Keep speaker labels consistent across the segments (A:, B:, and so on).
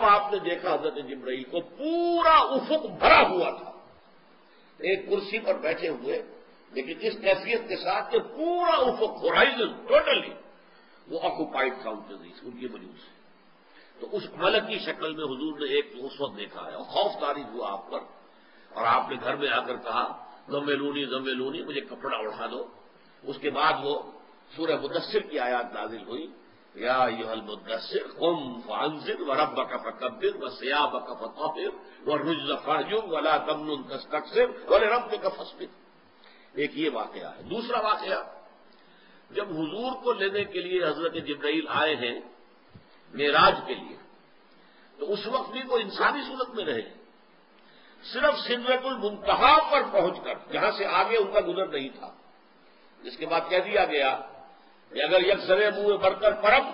A: آپ نے دیکھا حضرت جبرائیل کو پورا افق بھرا ہوا تھا، ایک کرسی پر بیٹھے ہوئے، لیکن اس کیفیت کے ساتھ کہ پورا افق ہورائزن ٹوٹلی وہ آکوپائڈ تھا ان کی وجود سے۔ تو اس ملک کی شکل میں حضور نے ایک تو اس وقت دیکھا ہے اور خوف طاری ہوا آپ پر، اور آپ نے گھر میں آ کر کہا زملونی زملونی، مجھے کپڑا اڑا دو۔ اس کے بعد وہ سورہ مدثر کی آیات نازل ہوئی، یا ایھا المدثر قم فانذر وربک فکبر وثیابک فطہر والرجز فاہجر ولا تمنن تستکثر ولربک فاصبر۔ ایک یہ واقعہ ہے۔ دوسرا واقعہ، جب حضور کو لینے کے لیے حضرت جبرائیل آئے ہیں معراج کے لیے، تو اس وقت بھی وہ انسانی صورت میں رہے، صرف سدرۃ المنتہا پر پہنچ کر، جہاں سے آگے ان کا گزر نہیں تھا، جس کے بعد کہہ دیا گیا کہ اگر یک سرے منہ بڑھ کر پرم،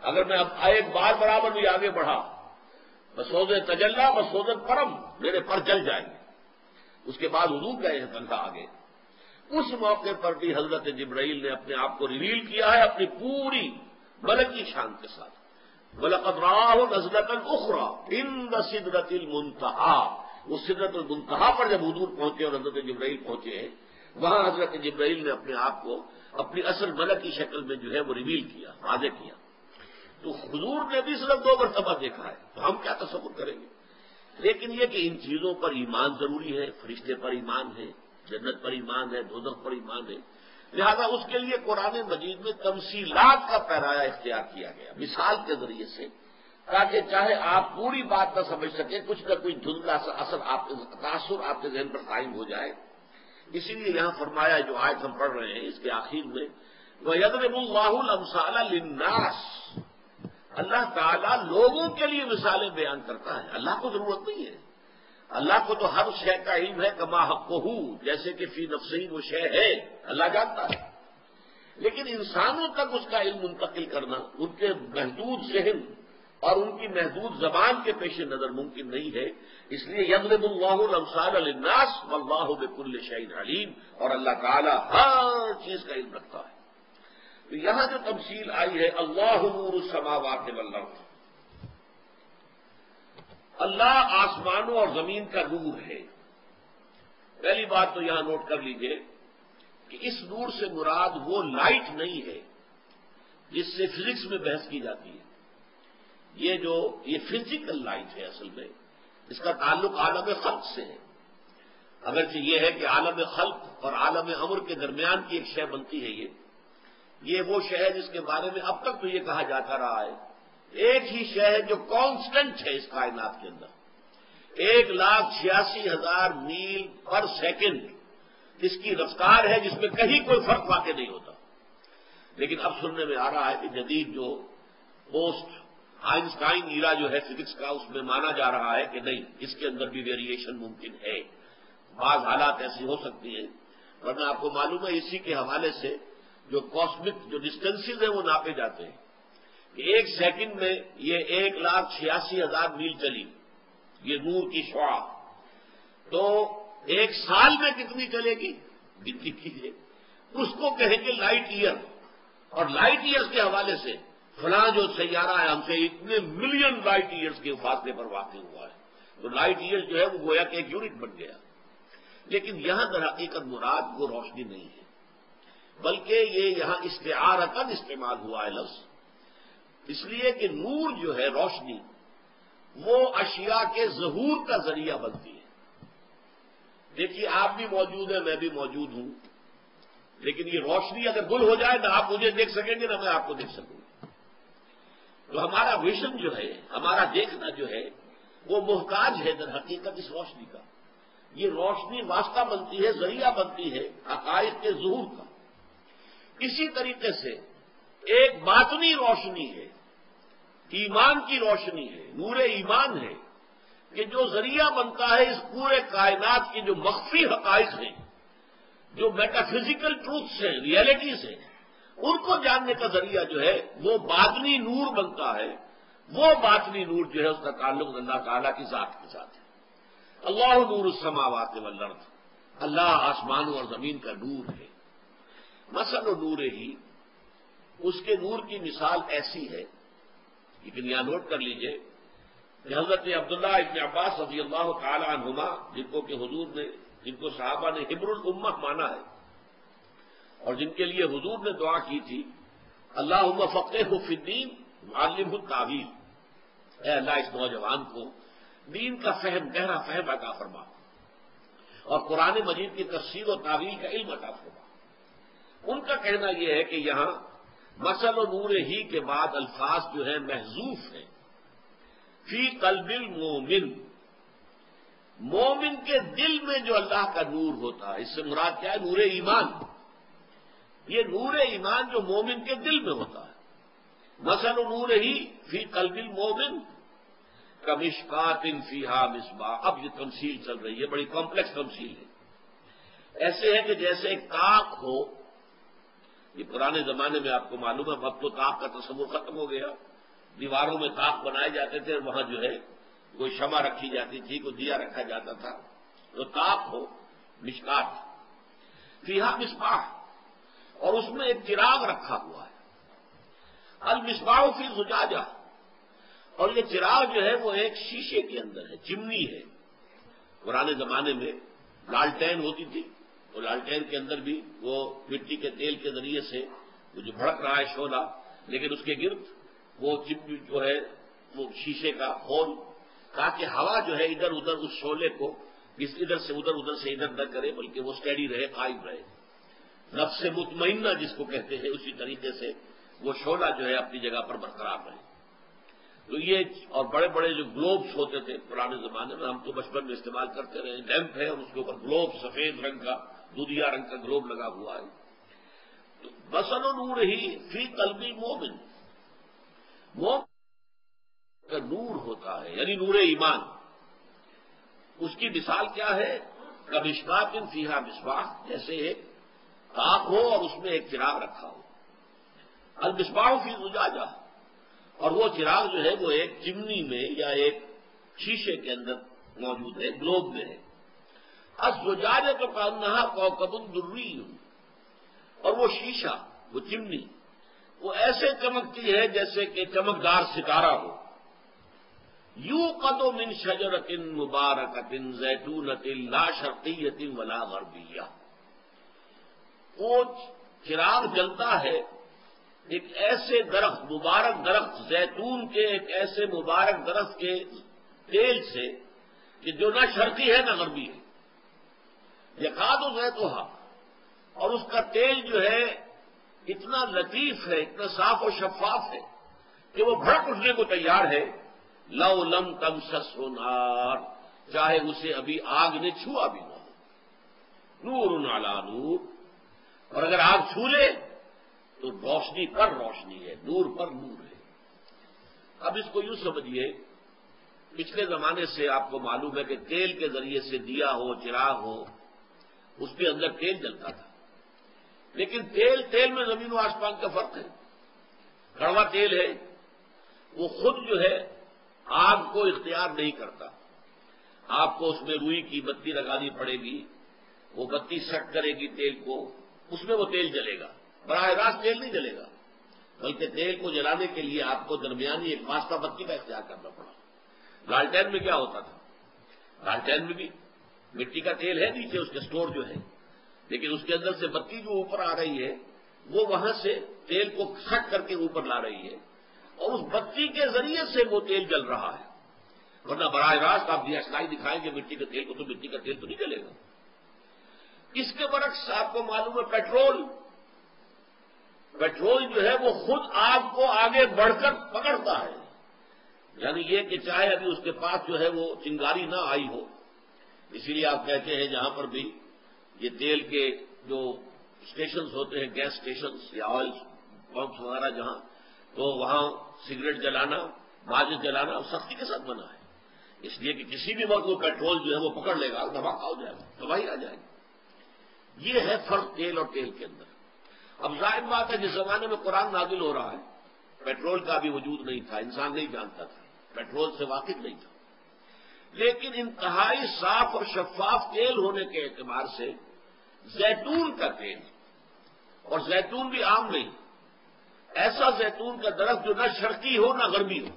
A: اگر میں اب ایک بار برابر بھی آگے بڑھا، بسوز تجلا بسوز پرم، میرے پر جل جائیں گے۔ اس کے بعد حضور گئے ہیں تنہا آگے۔ اس موقع پر بھی حضرت جبرائیل نے اپنے آپ کو ریویل کیا ہے اپنی پوری ملکی شان کے ساتھ۔ وَلَقَدْ رَآهُ نَزْلَةً أُخْرَىٰ عِندَ سِدْرَةِ الْمُنتَهَىٰ۔ وہ سدرۃ المنتہا پر جب حضور پہنچے اور حضرت جبرائیل پہنچے ہیں، وہاں حضرت جبرائیل نے اپنے آپ کو اپنی اصل ملک کی شکل میں جو ہے وہ ریویل کیا، واضح کیا۔ تو حضور نے بھی صرف 2 مرتبہ دیکھا ہے، تو ہم کیا تصور کریں گے؟ لیکن یہ کہ ان چیزوں پر ایمان ضروری ہے، فرشتے پر ایمان ہے، جنت پر ایمان ہے، دوزخ پر ایمان ہے، لہذا اس کے لیے قرآن مجید میں تمثیلات کا پیرایا اختیار کیا گیا، مثال کے ذریعے سے، تاکہ چاہے آپ پوری بات نہ سمجھ سکیں، کچھ نہ کچھ دھندلا سا اثر تاثر آپ کے ذہن پر قائم ہو جائے۔ اسی لیے یہاں فرمایا جو آیت ہم پڑھ رہے ہیں اس کے آخر میں، وَيَضْرِبُ اللَّهُ الْأَمْثَالَ لِلنَّاسِ، اللہ تعالیٰ لوگوں کے لیے مثالیں بیان کرتا ہے، اللہ کو ضرورت نہیں ہے۔ اللہ کو تو ہر شے کا علم ہے، کما حقہ، جیسے کہ فی نفسہ وہ شے ہے، اللہ جانتا ہے، لیکن انسانوں تک اس کا علم منتقل کرنا ان کے محدود ذہن اور ان کی محدود زبان کے پیش نظر ممکن نہیں ہے۔ اس لیے یضرب اللہ الامثال للناس واللہ بکل شیء علیم، اور اللہ تعالیٰ ہر چیز کا علم رکھتا ہے۔ تو یہاں جو تمثیل آئی ہے، اللہ نور السماوات والارض، اللہ آسمانوں اور زمین کا نور ہے۔ پہلی بات تو یہاں نوٹ کر لیجئے کہ اس نور سے مراد وہ لائٹ نہیں ہے جس سے فزکس میں بحث کی جاتی ہے۔ یہ فزیکل لائٹ ہے، اصل میں اس کا تعلق عالم خلق سے ہے، اگرچہ یہ ہے کہ عالم خلق اور عالم امر کے درمیان کی ایک شے بنتی ہے۔ یہ وہ شے ہے جس کے بارے میں اب تک تو یہ کہا جاتا رہا ہے، ایک ہی شے ہے جو کانسٹنٹ ہے اس کائنات کے اندر، 1,86,000 میل پر سیکنڈ اس کی رفتار ہے، جس میں کہیں کوئی فرق واقع نہیں ہوتا۔ لیکن اب سننے میں آ رہا ہے کہ جدید جو پوسٹ آئنسٹائن ایرا جو ہے فزکس کا، اس میں مانا جا رہا ہے کہ نہیں، اس کے اندر بھی ویریشن ممکن ہے، بعض حالات ایسی ہو سکتی ہیں، ورنہ آپ کو معلوم ہے اسی کے حوالے سے جو کاسمک جو ڈسٹینسز ہیں وہ ناپے جاتے ہیں کہ 1 سیکنڈ میں یہ 1,86,000 میل چلی، یہ نور کی شعاع، تو 1 سال میں کتنی چلے گی گنتی کیجیے، اس کو کہیں گے لائٹ ایئر، اور لائٹ ایئرز کے حوالے سے فلاں جو سیارہ ہے ہم سے اتنے ملین لائٹ ایئرز کے فاصلے پر واقع ہوا ہے، تو لائٹ ایئر جو ہے وہ گویا کہ ایک یونٹ بن گیا۔ لیکن یہاں در حقیقت مراد وہ روشنی نہیں ہے، بلکہ یہ یہاں استعارتاً استعمال ہوا ہے لفظ، اس لیے کہ نور جو ہے، روشنی، وہ اشیاء کے ظہور کا ذریعہ بنتی ہے۔ دیکھیے آپ بھی موجود ہیں، میں بھی موجود ہوں، لیکن یہ روشنی اگر گل ہو جائے نہ آپ مجھے دیکھ سکیں گے نہ میں آپ کو دیکھ سکوں گا۔ تو ہمارا ویژن جو ہے، ہمارا دیکھنا جو ہے، وہ محتاج ہے در حقیقت اس روشنی کا۔ یہ روشنی واسطہ بنتی ہے، ذریعہ بنتی ہے حقائق کے ظہور کا۔ اسی طریقے سے ایک باطنی روشنی ہے، ایمان کی روشنی ہے، نور ایمان ہے، کہ جو ذریعہ بنتا ہے اس پورے کائنات کی جو مخفی حقائق ہیں، جو میٹا فزیکل ٹروتھس ہیں، ریئلٹیز ہیں، ان کو جاننے کا ذریعہ جو ہے وہ باطنی نور بنتا ہے۔ وہ باطنی نور جو ہے اس کا تعلق اللہ تعالیٰ کی ذات کے ساتھ ہے۔ اللہ نور السماوات والارض، اللہ آسمانوں اور زمین کا نور ہے۔ مثل نور ہی، اس کے نور کی مثال ایسی ہے، لیکن یہاں نوٹ کر لیجئے کہ حضرت عبداللہ ابن عباس رضی اللہ تعالی عنہما جن کو صحابہ نے حبر الامہ مانا ہے اور جن کے لیے حضور نے دعا کی تھی اللہم فقہہ فی الدین وعلمہ التاویل، اے اللہ اس نوجوان کو دین کا فہم، گہرا فہم عطا فرما اور قرآن مجید کی تفسیر و تعویل کا علم عطا فرما۔ ان کا کہنا یہ ہے کہ یہاں مثل و نور ہی کے بعد الفاظ جو ہے محذوف ہیں۔ فی قلب المومن، مومن کے دل میں جو اللہ کا نور ہوتا ہے، اس سے مراد کیا ہے؟ نور ایمان۔ یہ نور ایمان جو مومن کے دل میں ہوتا ہے، مثل و نور ہی فی قلب المومن کمشکات فیہا مصباح۔ اب یہ تمثیل چل رہی ہے، بڑی کمپلیکس تمثیل ہے۔ ایسے ہے کہ جیسے ایک تاق ہو، یہ پرانے زمانے میں آپ کو معلوم ہے اب تو تاق کا تصور ختم ہو گیا، دیواروں میں تاق بنائے جاتے تھے، وہاں جو ہے کوئی شمع رکھی جاتی تھی، کوئی دیا رکھا جاتا تھا، تو تاق ہو مشکات فیہا مصباح، اور اس میں ایک چراغ رکھا ہوا ہے۔ المصباح فی زجاجہ، اور یہ چراغ جو ہے وہ ایک شیشے کے اندر ہے، چمنی ہے۔ پرانے زمانے میں لالٹین ہوتی تھی، اور لالٹین کے اندر بھی وہ مٹی کے تیل کے ذریعے سے وہ جو بھڑک رہا ہے شعلہ، لیکن اس کے گرد وہ چمنی جو ہے وہ شیشے کا ہول، تاکہ ہوا جو ہے ادھر ادھر اس شعلے کو ادھر سے ادھر نہ کرے، بلکہ وہ اسٹیڈی رہے، قائم رہے۔ نفس مطمئنہ جس کو کہتے ہیں، اسی طریقے سے وہ شعلہ جو ہے اپنی جگہ پر برقرار رہے۔ تو یہ اور بڑے بڑے جو گلوبس ہوتے تھے پرانے زمانے میں، ہم تو بچپن میں استعمال کرتے رہے، لیمپ ہے اور اس کے اوپر گلوب سفید رنگ کا، دودھیا رنگ کا گلوب لگا ہوا ہے۔ تو مثل نور ہی فی قلب مومن، مومن کا نور ہوتا ہے، یعنی نور ایمان۔ اس کی مثال کیا ہے؟ کمشکات فیہا مصباح، جیسے ایک تاق ہو اور اس میں ایک چراغ رکھا ہو۔ المصباح فی زجاجہ، اور وہ چراغ جو ہے وہ ایک چمنی میں یا ایک شیشے کے اندر موجود ہے، گلوب میں ہے۔ الزجاجہ تو کانہا کوکب دری، اور وہ شیشہ، وہ چمنی، وہ ایسے چمکتی ہے جیسے کہ چمکدار ستارہ ہو۔ یوقد من شجرۃ مبارکۃ زیتونۃ لا شرقیۃ ولا غربیہ، وہ چراغ جلتا ہے ایک ایسے درخت، مبارک درخت زیتون کے، ایک ایسے مبارک درخت کے تیل سے کہ جو نہ شرقی ہے نہ غربی ہے۔ یکاد زیتھا، اور اس کا تیل جو ہے اتنا لطیف ہے، اتنا صاف و شفاف ہے کہ وہ بھڑک اٹھنے کو تیار ہے۔ لو لم تمسسہ نار، چاہے اسے ابھی آگ نے چھوا بھی نہ ہو۔ نور علی نور، اور اگر آگ چھو لے تو روشنی پر روشنی ہے، نور پر نور ہے۔ اب اس کو یوں سمجھیے، پچھلے زمانے سے آپ کو معلوم ہے کہ تیل کے ذریعے سے دیا ہو، چراغ ہو، اس کے اندر تیل جلتا تھا، لیکن تیل میں زمین و آسمان کا فرق ہے۔ کڑوا تیل ہے، وہ خود جو ہے آگ کو اختیار نہیں کرتا، آپ کو اس میں روئی کی بتی لگانی پڑے گی، وہ بتی سٹ کرے گی تیل کو، اس میں وہ تیل جلے گا، براہ راست تیل نہیں جلے گا، بلکہ تیل کو جلانے کے لیے آپ کو درمیانی ایک واسطہ بتی کا اختیار کرنا پڑا۔ لالٹین میں کیا ہوتا تھا؟ لالٹین میں بھی مٹی کا تیل ہے نیچے اس کے سٹور جو ہے، لیکن اس کے اندر سے بتی جو اوپر آ رہی ہے وہ وہاں سے تیل کو سٹ کر کے اوپر لا رہی ہے، اور اس بتی کے ذریعے سے وہ تیل جل رہا ہے، ورنہ براہ راست آپ سلائی دکھائیں گے مٹی کے تیل کو تو مٹی کا تیل تو نہیں جلے گا۔ اس کے برعکس آپ کو معلوم ہے پیٹرول جو ہے وہ خود آگ کو آگے بڑھ کر پکڑتا ہے، یعنی یہ کہ چاہے ابھی اس کے پاس جو ہے وہ چنگاری نہ آئی ہو، اسی لیے آپ کہتے ہیں جہاں پر بھی یہ تیل کے جو اسٹیشنز ہوتے ہیں، گیس اسٹیشنز یا آئل پمپس وغیرہ جہاں، تو وہاں سگریٹ جلانا، ماچس جلانا سختی کے ساتھ منع ہے، اس لیے کہ کسی بھی وقت وہ پیٹرول جو ہے وہ پکڑ لے گا، دھماکہ ہو جائے گا، تباہی آ جائے گی۔ یہ ہے فرق تیل اور تیل کے اندر۔ اب ظاہر بات ہے جس زمانے میں قرآن نازل ہو رہا ہے پیٹرول کا بھی وجود نہیں تھا، انسان نہیں جانتا تھا، پیٹرول سے واقف نہیں تھا، لیکن انتہائی صاف اور شفاف تیل ہونے کے اعتبار سے زیتون کا تیل، اور زیتون بھی عام نہیں، ایسا زیتون کا درخت جو نہ شرقی ہو نہ غربی ہو،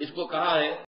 A: اس کو کہا ہے